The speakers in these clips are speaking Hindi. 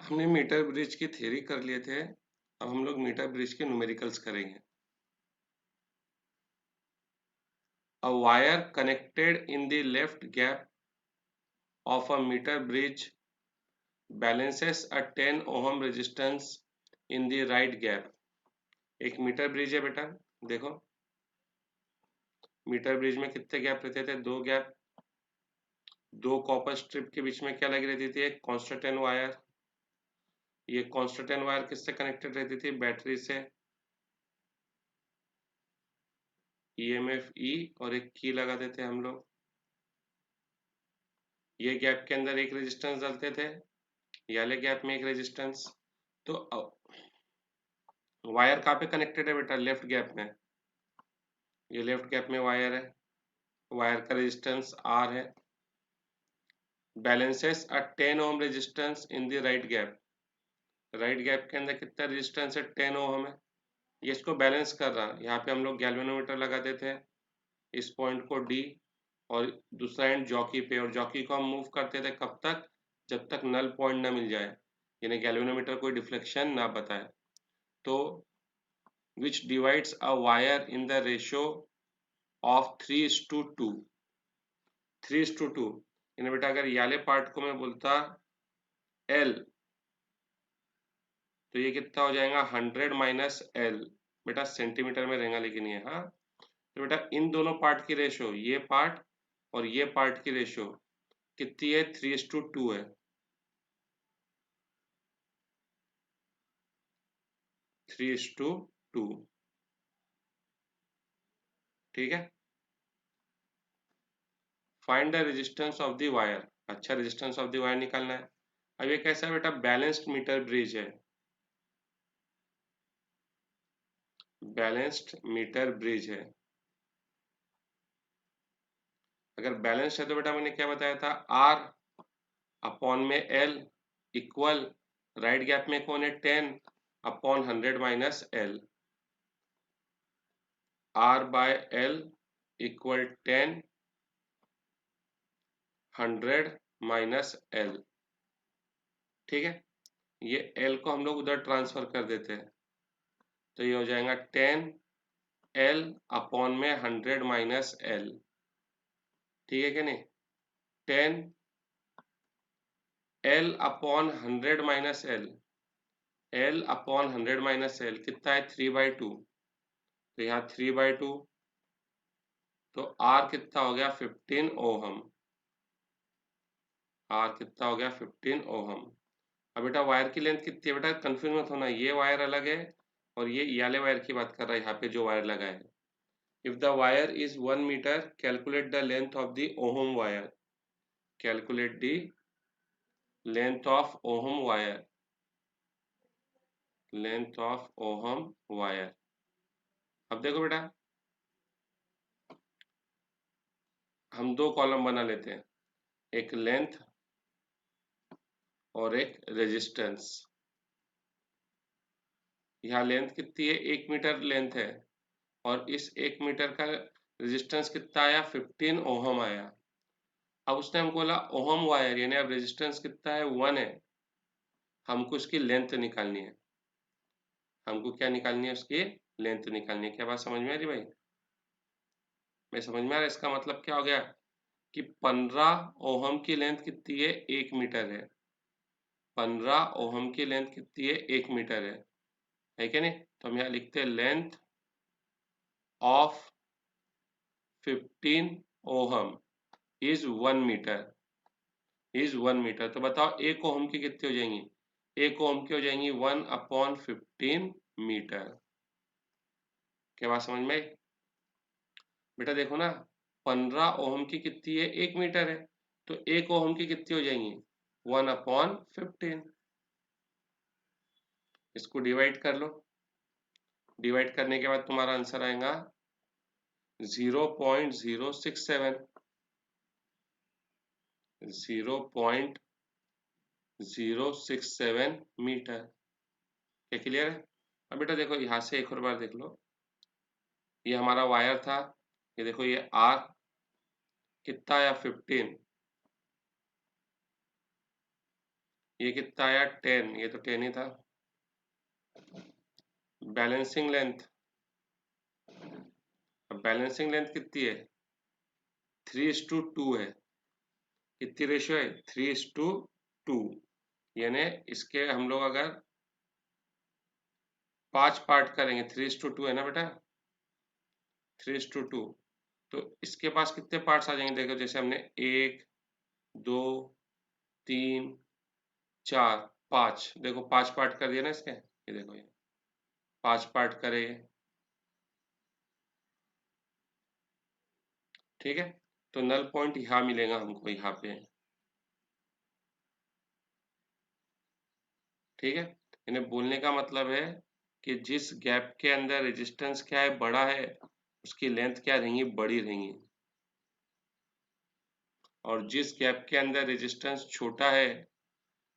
हमने मीटर ब्रिज की थ्योरी कर लिए थे। अब हम लोग मीटर ब्रिज के न्यूमेरिकल्स करेंगे। A wire connected in the left gap of a meter bridge balances a 10 ohm resistance in the right gap। एक मीटर ब्रिज है बेटा, देखो मीटर ब्रिज में कितने गैप रहते थे? दो गैप। दो कॉपर स्ट्रिप के बीच में क्या लगी रहती थी? एक कांस्टेंट वायर। ये कांस्टेंट वायर किससे कनेक्टेड रहती थी? बैटरी से। ईएमएफ ई और एक की लगा देते हम लोग। ये गैप के अंदर एक रेजिस्टेंस डालते थे, ये वाले गैप में एक रेजिस्टेंस। तो वायर कहाँ पे कनेक्टेड है बेटा? लेफ्ट गैप में। ये लेफ्ट गैप में वायर है, वायर का रेजिस्टेंस आर है। Balances a 10 ohm resistance in the right gap. Right gap के अंदर कितना रेजिस्टेंस है? 10 ओम है। ये इसको बैलेंस कर रहा है। यहाँ पे हम लोग गैल्वेनोमीटर लगाते थे, इस पॉइंट को डी और दूसरा एंड जॉकी पे, और जॉकी को हम मूव करते थे कब तक? जब तक नल पॉइंट ना मिल जाए, यानी गैल्वेनोमीटर कोई डिफ्लेक्शन ना बताए। तो which divides a wire in the ratio of 3:2। 3:2 यानी बेटा अगर ये वाले पार्ट को मैं बोलता L, तो ये कितना हो जाएगा? 100 माइनस L। बेटा सेंटीमीटर में रहेगा लेकिन ये, हाँ। तो बेटा इन दोनों पार्ट की रेशो, ये पार्ट और ये पार्ट की रेशो कितनी है? 3:2 है। 3:2, ठीक है। Find the resistance of the wire. अच्छा, रेजिस्टेंस ऑफ द वायर निकालना है। अब ये कैसा है बेटा? बैलेंस्ड मीटर ब्रिज है। बैलेंस्ड मीटर ब्रिज है। अगर बैलेंस है तो बेटा मैंने क्या बताया था? आर अपॉन में एल इक्वल राइट गैप में कौन है? 10 upon 100 minus L. R by L equal 10 100 minus L, ठीक है। ये एल को हम लोग उधर ट्रांसफर कर देते हैं, तो ये हो जाएगा 10 एल अपॉन में 100 माइनस एल, ठीक है कि नहीं? 10 L upon 100 minus L, L upon 100 minus L कितना है? 3/2। तो यहाँ 3/2, तो आर कितना हो गया? 15 ओहम। आर कितना हो गया? 15 ओहम। अब बेटा वायर की लेंथ कितनी है? बेटा कंफ्यूज मत होना, ये वायर अलग है और ये वाले वायर की बात कर रहा है, यहाँ पे जो वायर लगा है। If the wire is 1 metre, calculate the length of the ohm wire. Calculate the length of ohm wire. Length of ohm wire. अब देखो बेटा, हम दो कॉलम बना लेते हैं, एक लेंथ और एक रेजिस्टेंस। यहाँ लेंथ कितनी है? 1 मीटर लेंथ है, और इस 1 मीटर का रेजिस्टेंस कितना आया? 15 ओहम आया। अब उसने हमको बोला ओहम वायर, यानी अब रेजिस्टेंस कितना है? 1 है। हमको उसकी लेंथ निकालनी है। हमको क्या निकालनी है? उसकी लेंथ निकालनी है। क्या बात समझ में आ रही भाई? मैं समझ में आ रहा है? इसका मतलब क्या हो गया कि 15 ओहम की लेंथ कितनी है? 1 मीटर है। 15 ओहम की लेंथ कितनी है? 1 मीटर है क्या नहीं? तो हम यहाँ लिखते हैं length of 15 ohm is 1 metre. Is 1 metre. तो बताओ एक ओहम की कितनी हो जाएंगी? एक ओहम की हो जाएंगी 1/15 मीटर। क्या बात समझ में आई? बेटा देखो ना, 15 ओहम की कितनी है? 1 मीटर है। तो एक ओहम की कितनी हो जाएंगी? 1/15। इसको डिवाइड कर लो। डिवाइड करने के बाद तुम्हारा आंसर आएगा 0.067। 0.067 मीटर। क्या क्लियर है? अब बेटा देखो यहाँ से एक और बार देख लो, ये हमारा वायर था, ये देखो ये आर कितना आया? 15। ये कितना आया 10, ये तो 10 ही था। बैलेंसिंग लेंथ, अब बैलेंसिंग लेंथ कितनी है 3:2 है। कितनी रेशियो है 3:2, यानी इसके हम लोग अगर 5 पार्ट करेंगे, 3:2 है ना बेटा, 3:2, तो इसके पास कितने पार्ट्स आ जाएंगे देखो, जैसे हमने 1 2 3 4 5, देखो 5 पार्ट कर दिया ना इसके, ये देखो ये 5 पार्ट करे, ठीक है। तो नल पॉइंट यहाँ मिलेगा हमको, यहाँ पे, ठीक है। इन्हें बोलने का मतलब है कि जिस गैप के अंदर रेजिस्टेंस क्या है बड़ा है, उसकी लेंथ क्या रहेंगी, बड़ी रहेंगी, और जिस गैप के अंदर रेजिस्टेंस छोटा है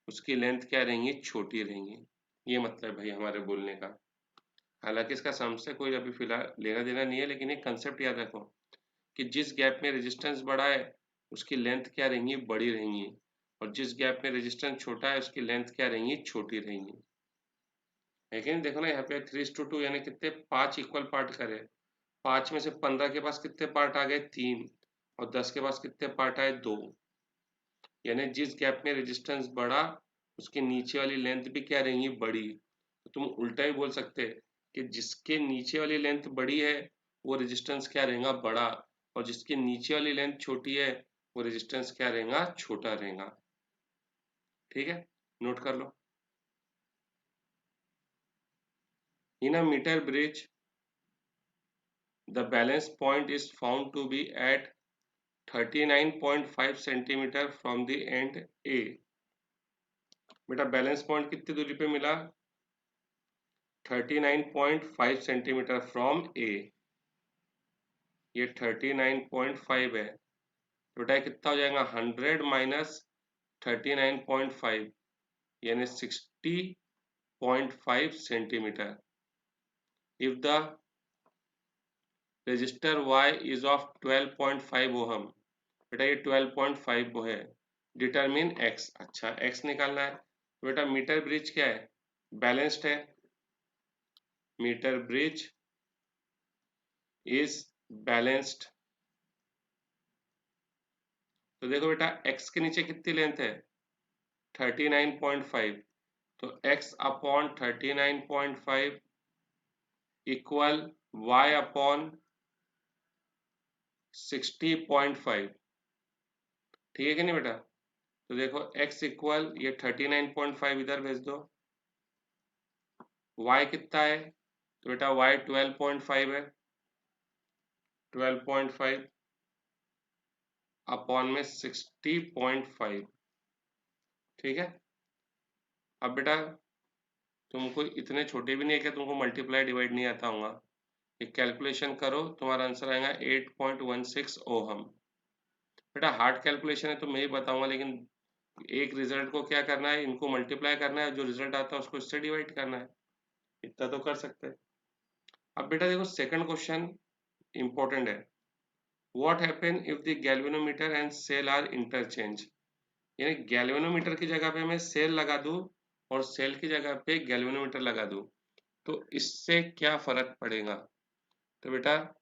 उसकी लेंथ क्या रहेंगी, छोटी रहेंगी। ये मतलब भाई हमारे बोलने का। हालांकि इसका सम से कोई अभी फिलहाल लेना देना नहीं है, लेकिन एक कंसेप्ट याद रखो कि जिस गैप में रेजिस्टेंस बड़ा है उसकी लेंथ क्या रहेंगी, बड़ी रहेंगी, और जिस गैप में रेजिस्टेंस छोटा है उसकी लेंथ क्या रहेंगी, छोटी रहेंगी। लेकिन देखो ना यहाँ पे 3:2 यानी कितने, 5 इक्वल पार्ट करे, 5 में से 15 के पास कितने पार्ट आ गए, 3, और 10 के पास कितने पार्ट आए, 2। यानी जिस गैप में रेजिस्टेंस बढ़ा उसके नीचे वाली लेंथ भी क्या रहेंगी, बड़ी। तो तुम उल्टा ही बोल सकते कि जिसके नीचे वाली लेंथ बड़ी है वो रेजिस्टेंस क्या रहेगा, बड़ा, और जिसके नीचे वाली लेंथ छोटी है वो रेजिस्टेंस क्या रहेगा, छोटा रहेगा। ठीक है, नोट कर लो। In a metre bridge the balance point is found to be at 39.5 centimeter from the end A। बेटा बैलेंस पॉइंट कितनी दूरी पे मिला, 39.5 सेंटीमीटर फ्रॉम ए। ये 39.5 है, तो बेटा कितना हो जाएगा, 100 माइनस 39.5, यानी 60.5 centimetre. If the register Y is of 12.5 ohm, बेटा ये 12.5 है। डिटरमिन x, अच्छा x निकालना है। तो बेटा मीटर ब्रिज क्या है, बैलेंस्ड है, मीटर ब्रिज इज बैलेंस्ड। तो देखो बेटा x के नीचे कितनी लेंथ है, 39.5, तो x upon 39.5 equal y upon 60.5, ठीक है कि नहीं बेटा। तो देखो x इक्वल ये 39.5 इधर भेज दो, y कितना है, तो बेटा y 12.5 है, 12.5 अपॉन में 60.5, ठीक है। अब बेटा तुमको इतने छोटे भी नहीं है कि तुमको मल्टीप्लाई डिवाइड नहीं आता होगा, एक कैलकुलेशन करो, तुम्हारा आंसर आएगा 8.16 ओहम। बेटा हार्ड कैलकुलेशन है तो मैं ही बताऊंगा, लेकिन एक रिजल्ट को क्या करना है, इनको मल्टीप्लाई करना है, जो रिजल्ट आता है उसको इससे डिवाइड करना है, इतना तो कर सकते हैं। अब बेटा देखो सेकंड क्वेश्चन इंपॉर्टेंट है। What happen if the galvanometer and cell are interchange, यानी गैल्वेनोमीटर की जगह पे मैं सेल लगा दूं और सेल की जगह पे गैल्वेनोमीटर लगा दूं, तो इससे क्या फर्क पड़ेगा। तो बेटा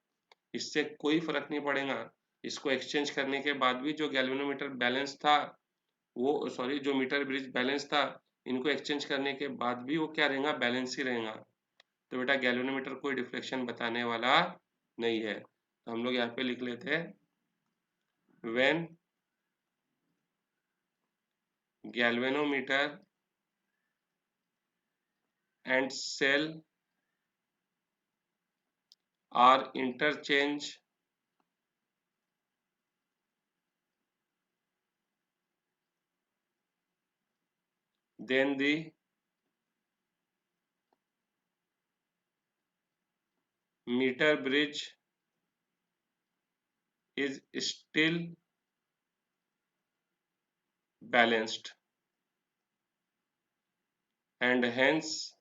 इससे कोई फर्क नहीं पड़ेगा, इसको एक्सचेंज करने के बाद भी जो गैल्वेनोमीटर बैलेंस था, वो सॉरी जो मीटर ब्रिज बैलेंस था, इनको एक्सचेंज करने के बाद भी वो क्या रहेगा, बैलेंस ही रहेगा। तो बेटा गैल्वेनोमीटर कोई डिफ्लेक्शन बताने वाला नहीं है, तो हम लोग यहाँ पे लिख लेते हैं when galvanometer and cell are interchange then the meter bridge is still balanced and hence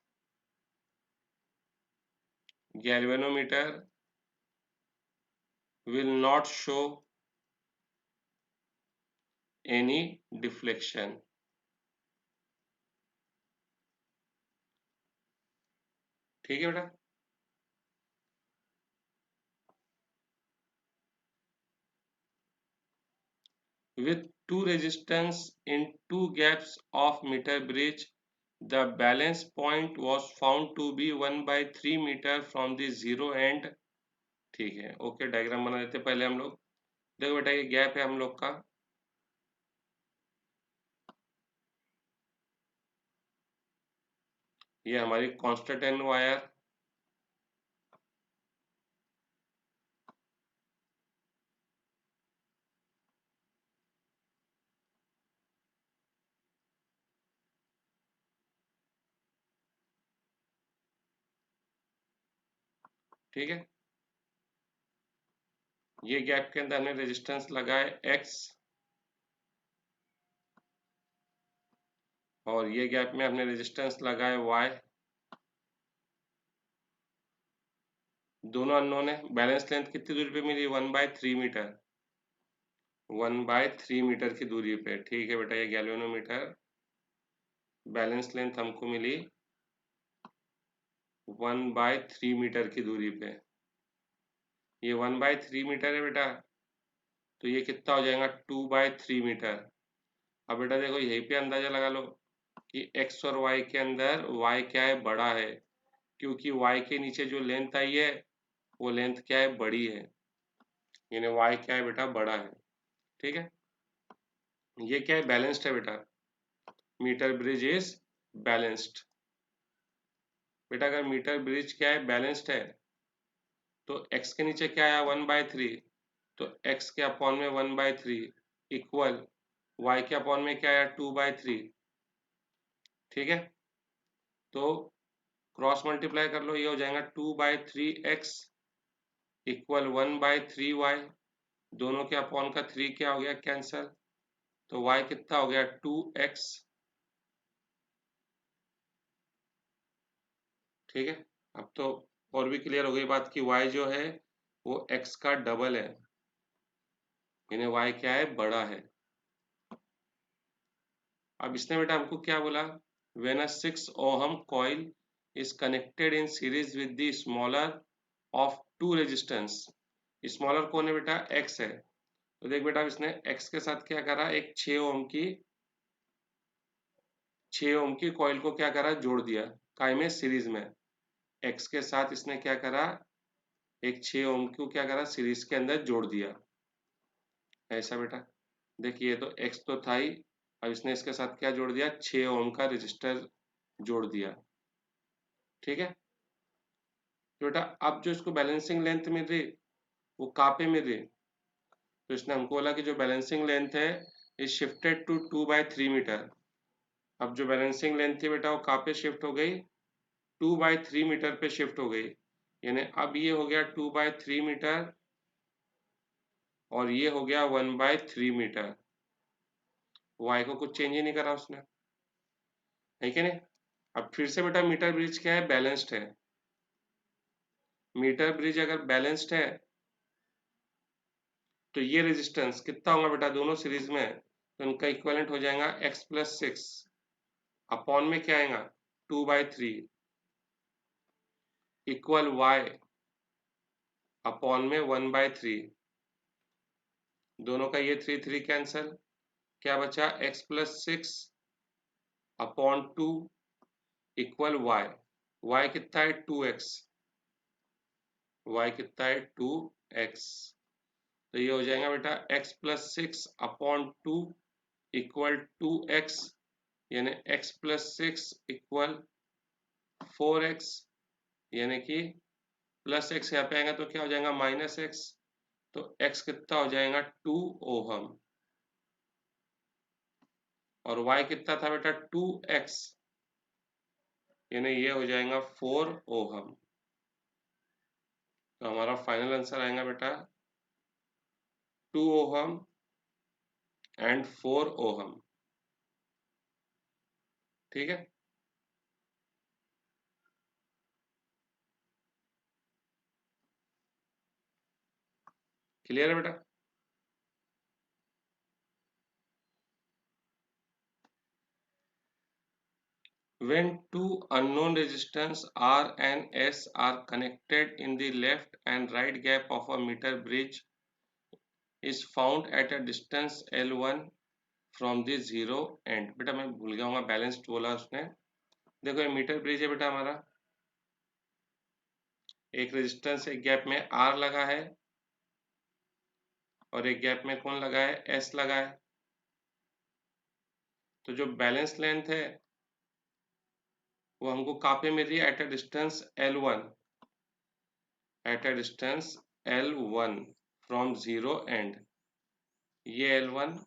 galvanometer will not show any deflection। ठीक है बेटा। With two resistance in two gaps of meter bridge, the balance point was found to be 1/3 metre from the zero end। ठीक है, ओके, डायग्राम बना देते पहले हम लोग। देखो बेटा, ये गैप है हम लोग का, ये हमारी कांस्टेंट एन वायर, ठीक है। ये गैप के अंदर हमने रेजिस्टेंस लगाए एक्स, और ये गैप में हमने रेजिस्टेंस लगाए वाई। दोनों अननोन है। बैलेंस लेंथ कितनी दूरी पे मिली? 1/3 मीटर, 1/3 मीटर की दूरी पे। ठीक है बेटा, ये गैल्वेनोमीटर बैलेंस लेंथ हमको मिली 1/3 मीटर की दूरी पे। ये 1/3 मीटर है बेटा, तो ये कितना हो जाएगा? 2/3 मीटर। अब बेटा देखो, यहीं पे अंदाजा लगा लो कि x और y के अंदर y क्या है? बड़ा है, क्योंकि y के नीचे जो लेंथ आई है वो लेंथ क्या है? बड़ी है, यानी y क्या है बेटा? बड़ा है। ठीक है, ये क्या है? बैलेंस्ड है बेटा, मीटर ब्रिज इज बैलेंस्ड। बेटा अगर मीटर ब्रिज क्या है? बैलेंस्ड है, तो x के नीचे क्या आया? 1/3, तो x के अपॉन में 1/3 इक्वल y के अपॉन में क्या आया? 2/3। ठीक है, तो क्रॉस मल्टीप्लाई कर लो, ये हो जाएगा 2/3x इक्वल 1/3y। दोनों के अपॉन का 3 क्या हो गया? कैंसल। तो y कितना हो गया? 2x। ठीक है, अब तो और भी क्लियर हो गई बात कि y जो है वो x का डबल है, यानी y क्या है? बड़ा है। अब इसने बेटा हमको क्या बोला? When a 6 ohm coil is connected in series with the smaller of two resistance. Smaller कौन है बेटा? x है। तो देख बेटा, इसने x के साथ क्या करा? एक 6 ओम की कॉइल को क्या करा? जोड़ दिया, काय में? सीरीज में। x के साथ इसने क्या करा? एक 6 ओम को क्या करा? सीरीज के अंदर जोड़ दिया, ऐसा बेटा। देखिए, तो x तो था ही, अब इसने इसके साथ क्या जोड़ दिया? 6 ओम का रेजिस्टर जोड़ दिया। ठीक है, तो बेटा अब जो इसको बैलेंसिंग लेंथ मिल रही, वो कहाँ पे मिल रही? तो इसने हमको बोला कि जो बैलेंसिंग लेंथ है इज शिफ्टेड टू 2/3 मीटर। अब जो बैलेंसिंग लेंथ थी बेटा, वो कहाँ पे शिफ्ट हो गई? 2/3 मीटर पे शिफ्ट हो गई, यानी अब ये हो गया 2/3 मीटर और ये हो गया 1/3 मीटर। y को कुछ चेंज ही नहीं करा उसने, है कि नहीं? अब फिर से बेटा, मीटर ब्रिज क्या है? बैलेंस्ड है। मीटर ब्रिज अगर बैलेंस्ड है तो ये रेजिस्टेंस कितना होगा बेटा? दोनों सीरीज में, तो इनका इक्विवेलेंट हो जाएगा x+6 अपॉन में क्या आएगा? 2/3 इक्वल y अपॉन में 1/3। दोनों का ये 3 कैंसल, क्या बचा? x+6 upon 2 equal y। y कितना है? 2x। y कितना है? 2x। तो ये हो जाएगा बेटा x+6 अपॉन 2 इक्वल 2x, यानी x+6 इक्वल 4x, यानी कि प्लस x यहाँ पे आएगा तो क्या हो जाएगा? -x। तो x कितना हो जाएगा? 2 ओहम, और y कितना था बेटा? 2x, यानी ये हो जाएगा 4 ओहम। तो हमारा फाइनल आंसर आएगा बेटा 2 ओहम एंड 4 ओहम। ठीक है, क्लियर है बेटा? when two unknown resistance R and S are connected in the left and right gap of a meter bridge is found at a distance L1 from the zero end। बेटा मैं भूल गया हूँ, बैलेंस्ड बोला उसने। देखो ये मीटर ब्रिज है बेटा हमारा, एक रेजिस्टेंस एक गैप में R लगा है और एक गैप में कौन लगा है, S लगा है। तो जो बैलेंस लेंथ है वो हमको कहाँ पे मिल रही है, at a distance L1, at a distance L1 from zero and. ये L1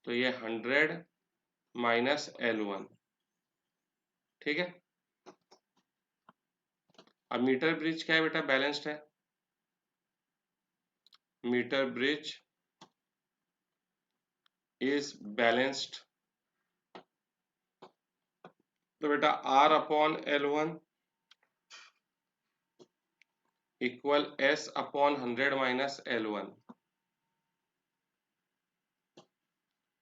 तो ये 100 माइनस L1, ठीक है। अब मीटर ब्रिज क्या है बेटा, बैलेंस्ड है। मीटर ब्रिज इज बैलेंस्ड, तो बेटा R upon L1 equal S upon 100 minus L1,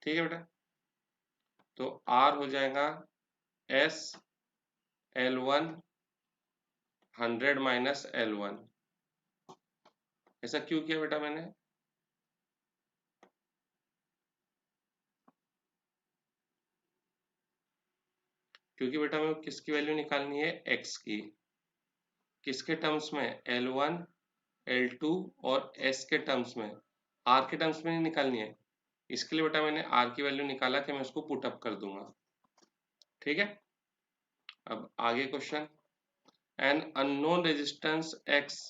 ठीक है बेटा। तो R हो जाएगा S L1 100 माइनस L1। ऐसा क्यों किया बेटा मैंने, क्योंकि बेटा मैं किसकी वैल्यू निकालनी है, x की। किसके टर्म्स में, L1 L2 और S के टर्म्स में, R के टर्म्स में नहीं निकालनी है। इसके लिए बेटा मैंने R की वैल्यू निकाला कि मैं उसको पुट अप कर दूंगा, ठीक है। अब आगे question, an unknown resistance X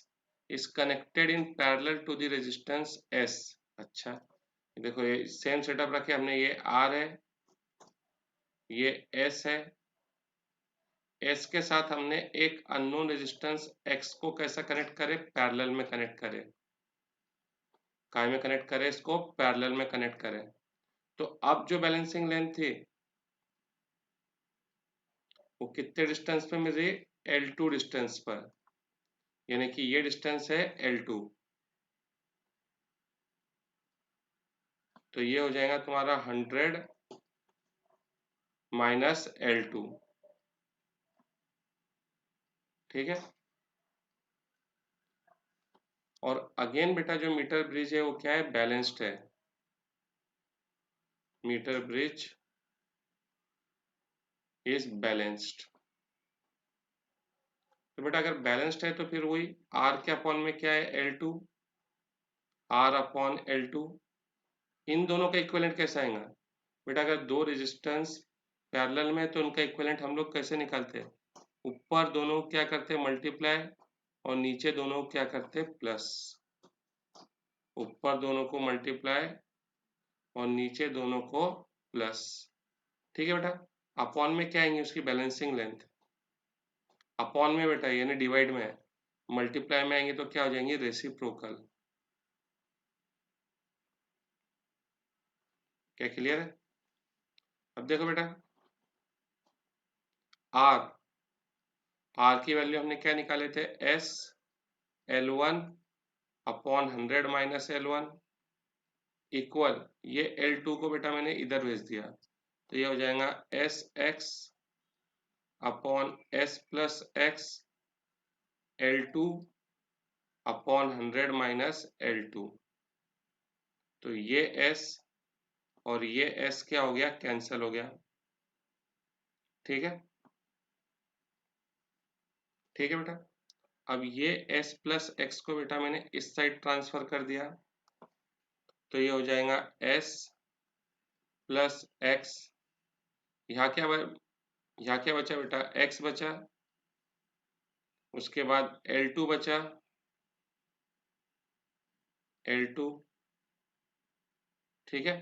is connected in parallel to the resistance S। अच्छा देखो ये सेम सेटअप रखे हमने, ये R है, ये S है, S के साथ हमने एक अननोन रेजिस्टेंस X को कैसा कनेक्ट करें, पैरेलल में कनेक्ट करें। काय में कनेक्ट करें, इसको पैरेलल में कनेक्ट करें। तो अब जो बैलेंसिंग लेंथ थी वो कितने डिस्टेंस पे मिल रही है, L2 डिस्टेंस पर, यानी कि ये डिस्टेंस है L2। तो ये हो जाएगा तुम्हारा 100 माइनस L2, ठीक है। और अगेन बेटा जो मीटर ब्रिज है वो क्या है, बैलेंस्ड है। Metre bridge is balanced. तो बेटा अगर बैलेंस्ड है तो फिर वही R के अपॉन में क्या है, L2, R अपॉन L2। इन दोनों का इक्विवेलेंट कैसा आएगा बेटा, अगर दो रेजिस्टेंस पैरेलल में तो उनका इक्विवेलेंट हम लोग कैसे निकालते हैं, ऊपर दोनों क्या करते हैं मल्टीप्लाई और नीचे दोनों क्या करते हैं प्लस। ऊपर दोनों को मल्टीप्लाई और नीचे दोनों को प्लस, ठीक है बेटा। अपॉन में क्या आएंगे, उसकी बैलेंसिंग लेंथ। अपॉन में बेटा यानी डिवाइड में है, मल्टीप्लाई में आएंगे तो क्या हो जाएंगे, रेसिप्रोकल। क्या क्लियर है। अब देखो बेटा R की वैल्यू हमने क्या निकाले थे, S L1 upon 100 minus L1 equal, ये L2 को बेटा मैंने इधर भेज दिया, तो ये हो जाएगा SX upon S plus x L2 upon 100 minus L2। तो ये S और ये S क्या हो गया, कैंसिल हो गया, ठीक है। ठीक है बेटा, अब ये S प्लस एक्स को बेटा मैंने इस साइड ट्रांसफर कर दिया, तो ये हो जाएगा S प्लस एक्स। यहाँ क्या यहाँ क्या बचा बेटा, X बचा, उसके बाद L2 बचा, L2, ठीक है।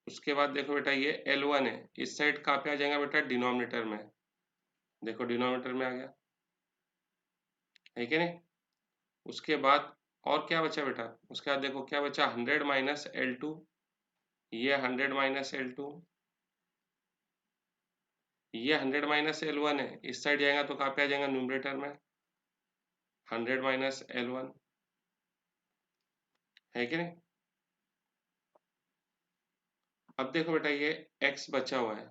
उसके बाद देखो बेटा ये L1 है, इस साइड कहाँ पे आ जाएगा बेटा, डिनोमिनेटर में। देखो डिनोमिनेटर में आ गया, है कि नहीं। उसके बाद और क्या बचा बेटा, उसके बाद देखो क्या बचा, 100 माइनस L2, ये 100 माइनस L2, ये 100 माइनस L1 है, इस साइड जाएगा तो कहाँ पे आ जाएगा, न्यूमरेटर में 100 माइनस L1, है कि नहीं। अब देखो बेटा ये x बचा हुआ है,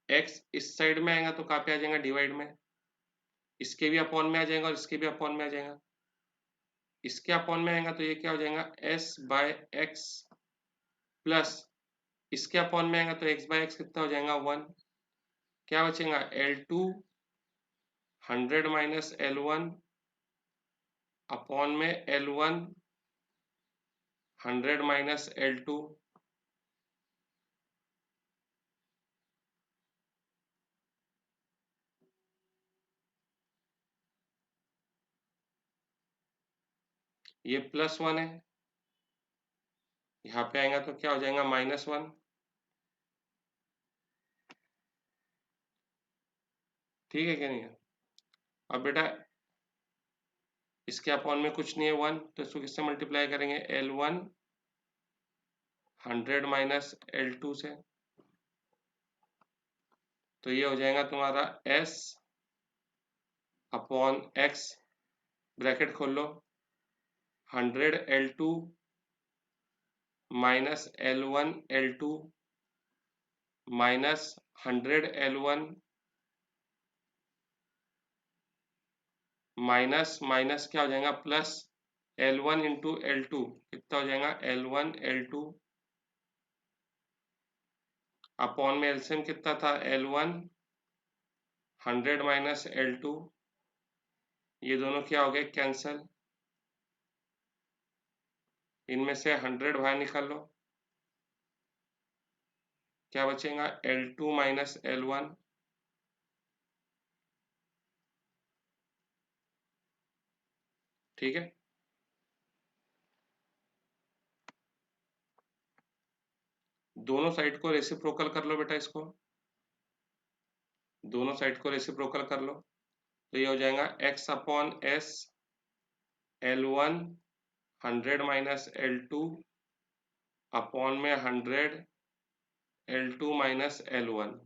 x इस साइड में आएगा तो कहाँ पे आ जाएगा, डिवाइड में, इसके भी अपॉन में आ जाएगा और इसके भी अपॉन में आ जाएगा। इसके अपॉन में आएगा तो ये क्या हो जाएगा, s बाय एक्स, प्लस इसके अपॉन में आएगा तो x बाय एक्स कितना हो जाएगा, 1। क्या बचेगा, L2 100 माइनस L1 अपॉन में L1 100 माइनस L2। ये +1 है, यहाँ पे आएगा तो क्या हो जाएगा, -1। ठीक है क्या नहीं है। अब बेटा इसके अपॉन में कुछ नहीं है 1, तो इसको किससे मल्टीप्लाई करेंगे, L1 100 माइनस L2 से, तो ये हो जाएगा तुम्हारा s अपॉन x, ब्रैकेट खोल लो, 100 L2 minus L1 L2 minus 100 L1 minus minus क्या हो जाएगा, प्लस L1 इंटू L2 कितना हो जाएगा, L1 L2 अपॉन में एलसीएम कितना था, L1 100 माइनस L2, ये दोनों क्या हो गए, कैंसल, इनमें से 100 बाहर निकाल लो, क्या बचेगा, L2 माइनस L1। ठीक है, दोनों साइड को रेसिप्रोकल कर लो बेटा, इसको दोनों साइड को रेसिप्रोकल कर लो, तो ये हो जाएगा x upon s L1 100 minus L2 upon में 100 L2 माइनस L1,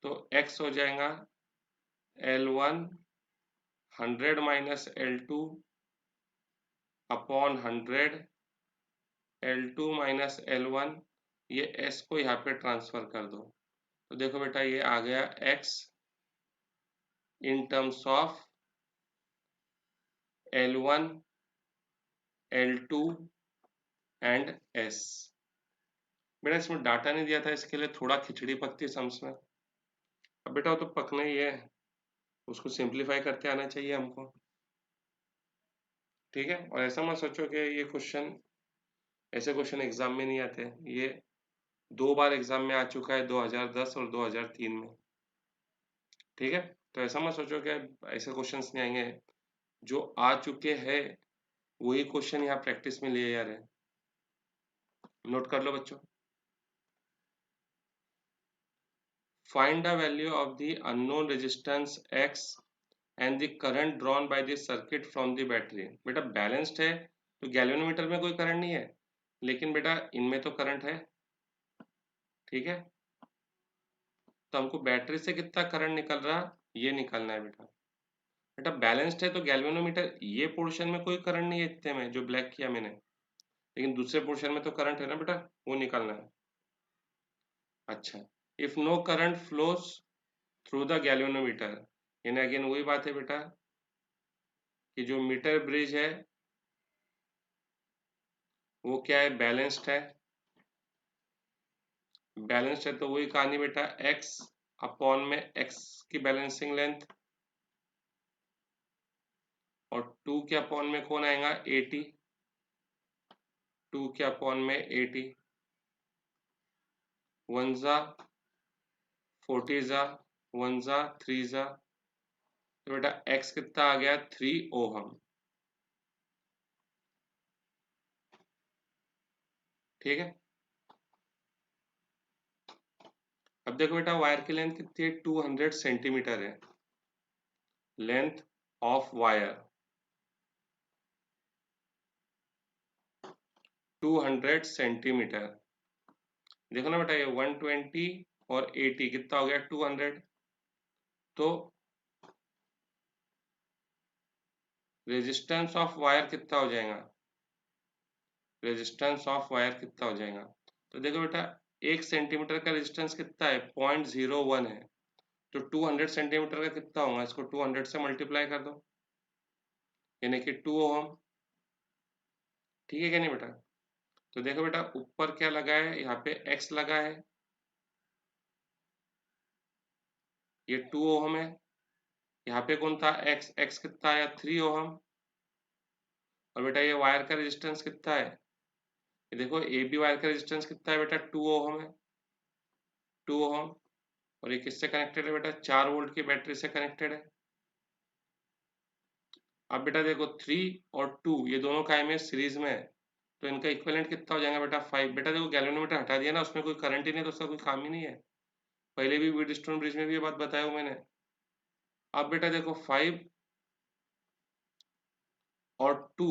तो x हो जाएगा L1 100 minus L2 upon 100 L2 minus L1, ये s को यहाँ पे ट्रांसफर कर दो, तो देखो बेटा ये आ गया x in terms of L1 L2 and s। बेटा इसमें डाटा नहीं दिया था, इसके लिए थोड़ा खिचड़ी पकती सम्स में। अब बेटा वो तो पकना ही है, उसको सिंप्लीफाई करते आना चाहिए हमको। ठीक है, और ऐसा मत सोचो कि ये क्वेश्चन, ऐसे क्वेश्चन एग्जाम में नहीं आते, ये 2 बार एग्जाम में आ चुका है, 2010 और 2003 में। ठीक है, तो ऐसा मत सोचो कि ऐसे क्वेश्चंस नहीं आएंगे, जो आ चुके हैं वही क्वेश्चन यहाँ प्रैक्टिस में लिए जा रहे हैं। नोट कर लो बच्चों, find the value of the unknown resistance x and the current drawn by the circuit from the battery. बेटा बैलेंस्ड है तो गैल्वेनोमीटर में कोई करंट नहीं है, लेकिन बेटा इनमें तो करंट है। ठीक है, तो हमको बैटरी से कितना करंट निकल रहा ये निकालना है बेटा। बेटा बैलेंस्ड है तो गैल्वेनोमीटर ये पोर्शन में कोई करंट नहीं है इतने में जो ब्लैक किया मैंने, लेकिन दूसरे पोर्शन में तो करंट है ना बेटा, वो निकालना है। अच्छा, if no current flows through the galvanometer, यानी अगेन वही बात है बेटा कि जो मीटर ब्रिज है वो क्या है, बैलेंस्ड है। बैलेंस्ड है तो वही कहानी बेटा, x अपॉन में x की बैलेंसिंग लेंथ, और 2 के अपॉन में कौन आएगा, 80, 2 के अपॉन में 80, 1 जा 40 जा 1 जा 3 जा, तो बेटा x कितना आ गया, 3 ओहम। ठीक है, अब देखो बेटा वायर की लेंथ कितनी है, 200 सेंटीमीटर है लेंथ ऑफ वायर, 200 सेंटीमीटर। देखो ना बेटा ये 120 और 80 कितना हो गया, 200, तो रेजिस्टेंस ऑफ वायर कितना हो जाएगा, रेजिस्टेंस ऑफ वायर कितना हो जाएगा, तो देखो बेटा 1 सेंटीमीटर का रेजिस्टेंस कितना है, 0.01 है, तो 200 सेंटीमीटर का कितना होगा, इसको 200 से मल्टीप्लाई कर दो, यानी कि 2 ओम। ठीक है क्या नहीं बेटा? तो देखो बेटा ऊपर क्या लगा है, यहाँ पे x लगा है, ये 2 ओम है। यहाँ पे कौन था, x कितना आया, 3 ओम। और बेटा ये वायर का रेजिस्टेंस कितना है, ये देखो ए बी वायर का रेजिस्टेंस कितना है बेटा, 2 ओम है, 2 ओम। और ये किससे कनेक्टेड है बेटा, 4 वोल्ट की बैटरी से कनेक्टेड है। अब बेटा देखो 3 और 2 ये दोनों काय में सीरीज में है, तो इनका इक्विवेलेंट कितना हो जाएगा बेटा, 5। बेटा देखो गैल्वेनोमीटर हटा दिया ना, उसमें कोई करंट ही नहीं, तो उसका कोई काम ही नहीं है। पहले भी व्हीटस्टोन ब्रिज में भी ये बात बताया हूँ मैंने। अब बेटा देखो 5 और 2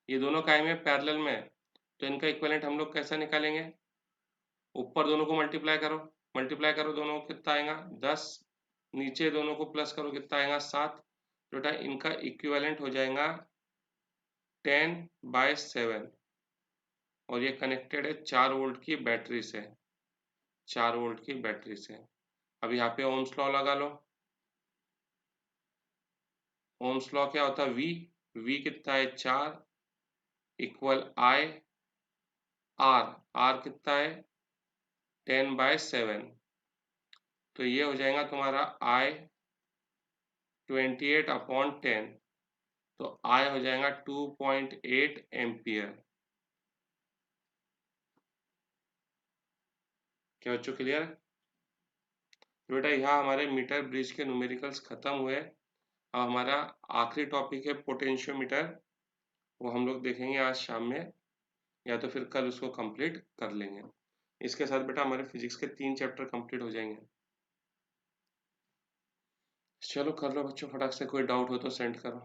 ये दोनों काय में पैरेलल में है, तो इनका इक्विवेलेंट हम लोग कैसा निकालेंगे, ऊपर दोनों को मल्टीप्लाई करो दोनों को, कितना आएगा 10, नीचे दोनों को प्लस करो कितना आएगा 7। बेटा इनका इक्विवेलेंट हो जाएगा 10/7, और ये कनेक्टेड है 4 वोल्ट की बैटरी से, 4 वोल्ट की बैटरी से। अब यहाँ पे ओम्स लॉ लगा लो। ओम्स लॉ क्या होता है, वी कितना है 4 इक्वल आई आर, आर कितना है 10/7, तो ये हो जाएगा तुम्हारा आई 28/10, तो आई हो जाएगा 2.8 एम्पियर। क्या बच्चों क्लियर? तो बेटा यहाँ हमारे मीटर ब्रिज के न्यूमेरिकल्स खत्म हुए। अब हमारा आखिरी टॉपिक है पोटेंशियोमीटर, वो हम लोग देखेंगे आज शाम में, या तो फिर कल उसको कंप्लीट कर लेंगे। इसके साथ बेटा हमारे फिजिक्स के 3 चैप्टर कंप्लीट हो जाएंगे। चलो कर लो बच्चों फटाक से, कोई डाउट हो तो सेंड करो।